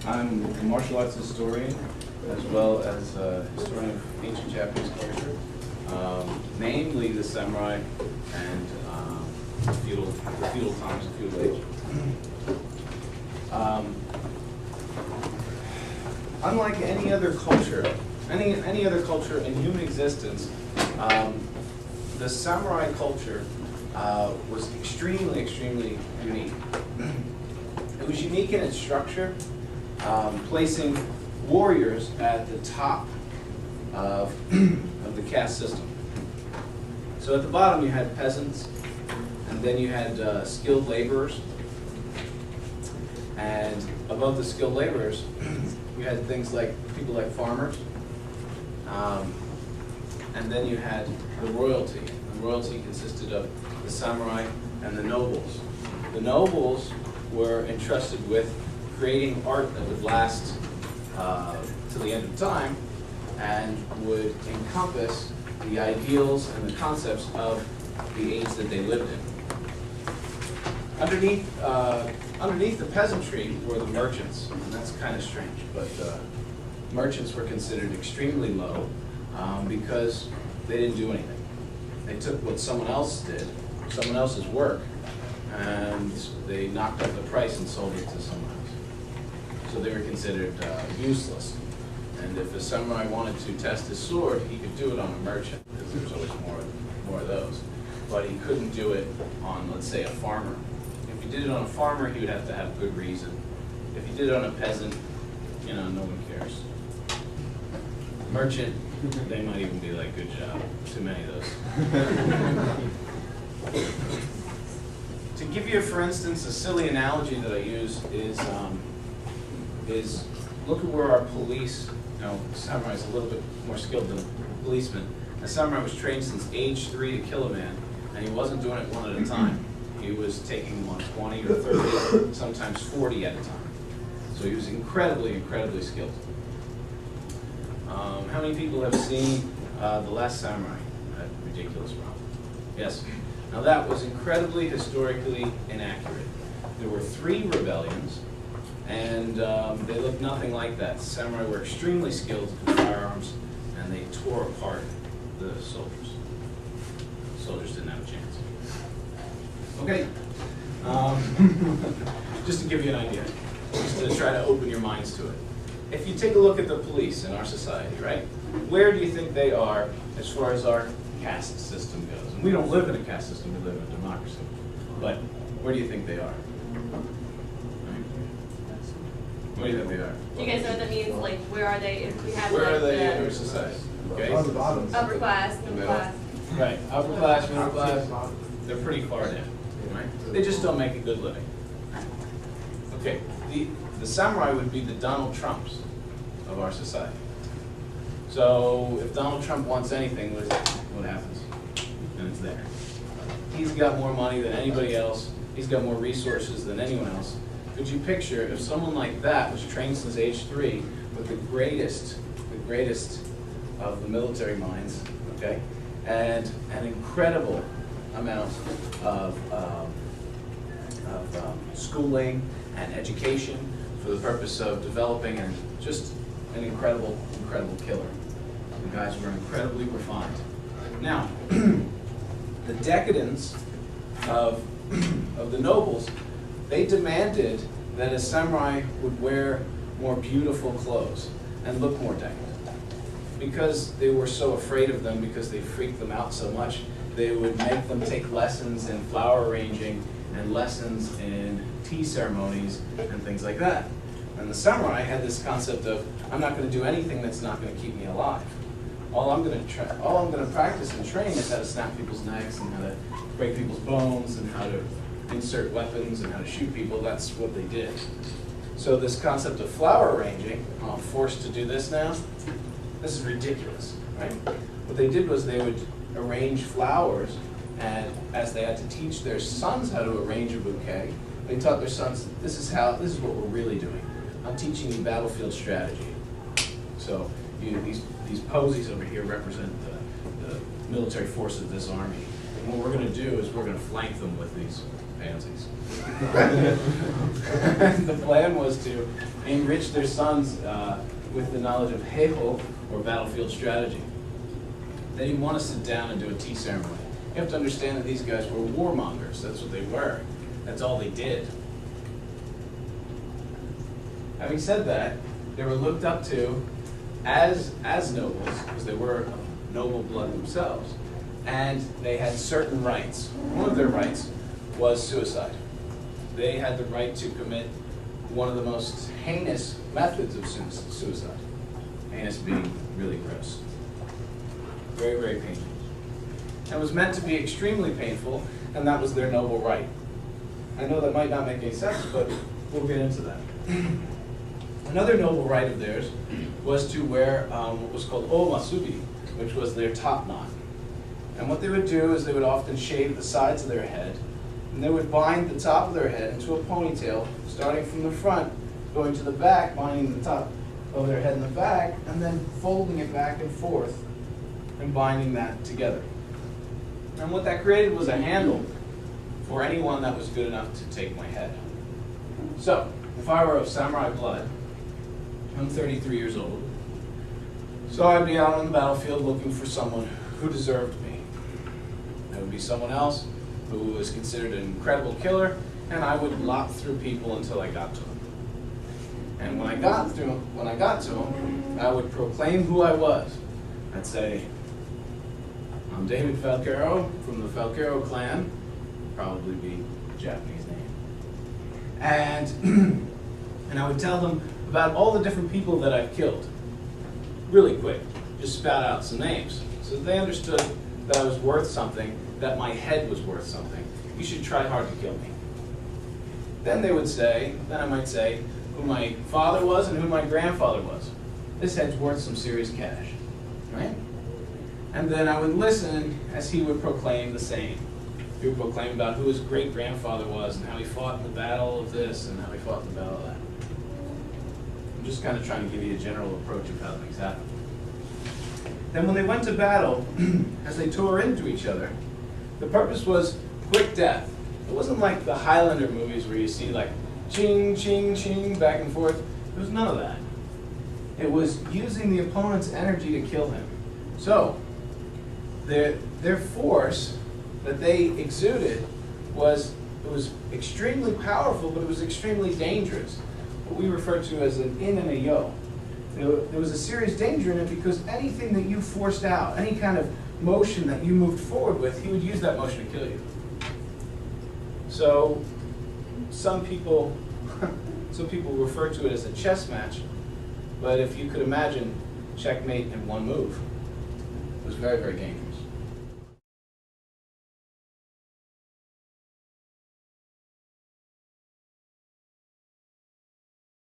I'm a martial arts historian, as well as a historian of ancient Japanese culture, namely the samurai and the feudal times, the feudal age. Unlike any other culture in human existence, the samurai culture was extremely unique. It was unique in its structure, placing warriors at the top of the caste system. So at the bottom you had peasants, and then you had skilled laborers, and above the skilled laborers you had things like people like farmers, and then you had the royalty. The royalty consisted of the samurai and the nobles. The nobles were entrusted with creating art that would last to the end of time and would encompass the ideals and the concepts of the age that they lived in. Underneath the peasantry were the merchants, and that's kind of strange, but merchants were considered extremely low because they didn't do anything. They took what someone else did, someone else's work, and they knocked up the price and sold it to someone else. So they were considered useless. And if a samurai wanted to test his sword, he could do it on a merchant, because there was always more of those. But he couldn't do it on, let's say, a farmer. If he did it on a farmer, he would have to have good reason. If he did it on a peasant, you know, no one cares. Merchant, they might even be like, good job. Too many of those. To give you, for instance, a silly analogy that I use is look at where our police, you know, samurai is a little bit more skilled than a policeman. A samurai was trained since age 3 to kill a man, and he wasn't doing it one at a time. He was taking them on 20 or 30, sometimes 40 at a time. So he was incredibly skilled. How many people have seen The Last Samurai? That ridiculous film. Yes. Now that was incredibly historically inaccurate. There were 3 rebellions, and they looked nothing like that. The samurai were extremely skilled in firearms, and they tore apart the soldiers. The soldiers didn't have a chance. Okay. Just to give you an idea, just to try to open your minds to it. If you take a look at the police in our society, right? Where do you think they are as far as our caste system goes? And we don't live in a caste system, we live in a democracy. But where do you think they are? Where do you think they are? Do you guys know what that means? Like, where are they if we have Where like are they in our society? Okay. On the bottom. upper class, middle class? Right, upper class, middle class, they're pretty far down, right? They just don't make a good living. Okay, the samurai would be the Donald Trumps of our society. So if Donald Trump wants anything, what happens? And it's there. He's got more money than anybody else. He's got more resources than anyone else. Could you picture if someone like that was trained since age 3 with the greatest of the military minds, okay, and an incredible amount of schooling and education for the purpose of developing and just an incredible killer. The guys were incredibly refined. Now, the decadence of the nobles, they demanded that a samurai would wear more beautiful clothes and look more decadent. Because they were so afraid of them, because they freaked them out so much, they would make them take lessons in flower arranging and lessons in tea ceremonies and things like that. And the samurai had this concept of, I'm not going to do anything that's not going to keep me alive. All I'm going to practice and train is how to snap people's necks and how to break people's bones and how to insert weapons and how to shoot people. That's what they did. So this concept of flower arranging, I'm forced to do this now. This is ridiculous, right? What they did was they would arrange flowers, and as they had to teach their sons how to arrange a bouquet, they taught their sons, this is what we're really doing. I'm teaching you battlefield strategy. So these posies over here represent the military force of this army. And what we're going to do is we're going to flank them with these pansies. And the plan was to They enriched their sons with the knowledge of heiho, or battlefield strategy. They didn't want to sit down and do a tea ceremony. You have to understand that these guys were warmongers. That's what they were. That's all they did. Having said that, they were looked up to as nobles, because they were of noble blood themselves, and they had certain rights. One of their rights was suicide. They had the right to commit one of the most heinous methods of suicide. Heinous being really gross. Very, very painful. And it was meant to be extremely painful, and that was their noble right. I know that might not make any sense, but we'll get into that. Another noble right of theirs was to wear what was called Musubi, which was their top knot. And what they would do is they would often shave the sides of their head, and they would bind the top of their head into a ponytail, starting from the front, going to the back, binding the top of their head in the back, and then folding it back and forth and binding that together. And what that created was a handle for anyone that was good enough to take my head. So, if I were of samurai blood, I'm 33 years old, so I'd be out on the battlefield looking for someone who deserved me. There would be someone else who was considered an incredible killer, and I would lop through people until I got to them. And when I got to them, I would proclaim who I was. I'd say, I'm David Falcaro from the Falcaro clan, probably be a Japanese name. And I would tell them about all the different people that I've killed. Really quick, just spout out some names. So they understood that I was worth something, that my head was worth something. You should try hard to kill me. Then I might say who my father was and who my grandfather was. This head's worth some serious cash, right? And then I would listen as he would proclaim the same. He would proclaim about who his great-grandfather was and how he fought in the battle of this and how he fought in the battle of that. I'm just kind of trying to give you a general approach of how things happen. Then when they went to battle, as they tore into each other, the purpose was quick death. It wasn't like the Highlander movies where you see like ching, ching, ching, back and forth. There was none of that. It was using the opponent's energy to kill him. So, their force that they exuded was extremely powerful, but it was extremely dangerous. What we refer to as an in and a yo. There was a serious danger in it because anything that you forced out, any kind of motion that you moved forward with, he would use that motion to kill you. So some people refer to it as a chess match, but if you could imagine checkmate in one move, it was very, very dangerous.